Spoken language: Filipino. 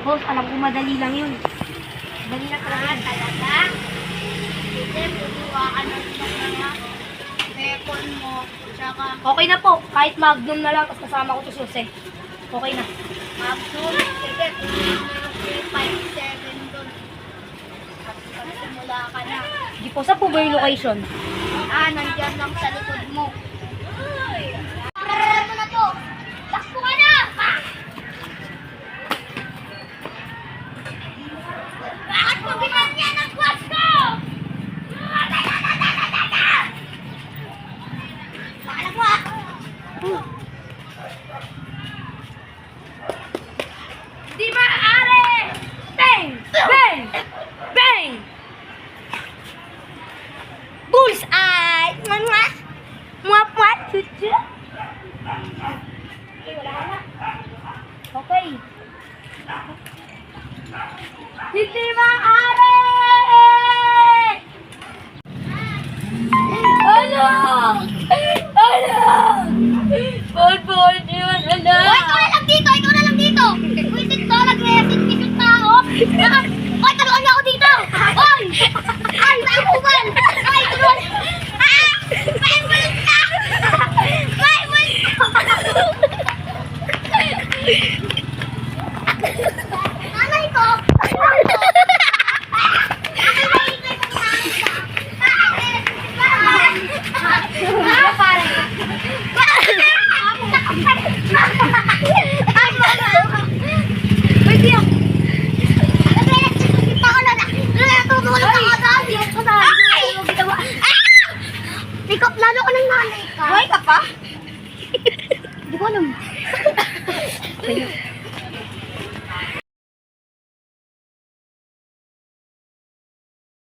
Boss, alam ko madali lang yun. Dali na talaga. Talaga? Hindi, putuwaan ng mga pepon mo. Tsaka Okay na po. Kahit Magnum na lang, tapos kasama ko to susi. Okay na. Magnum. Sige, tuloy mo yung 357 doon. At pagsimula ka na. Di po, sa po ba yung location? Nandyan lang sa likod mo. Ano na to? Takbo ka na! Bakit mo binanyan ang kwas ko? Paalam mo ah! Di maaari! Bang! Bang! Bang! Bullseye! Mwah! Mwah! Mwah! Chuchu! Okay, wala ka na. Okay. Hindi maaari! Ano? Ano? Bad yun, ano? Hoy, ikaw na lang dito! Ikaw na lang dito! Wisit to, nag-resit yung tao! Hoy, taruan niya ako dito! Hoy! Ay, nakuman! Hoy, taruan! May bulit ka! May bulit ka! Nanay ko! Ikot lalo ko ng nanay ka. Buhay ka pa? Hindi ko alam.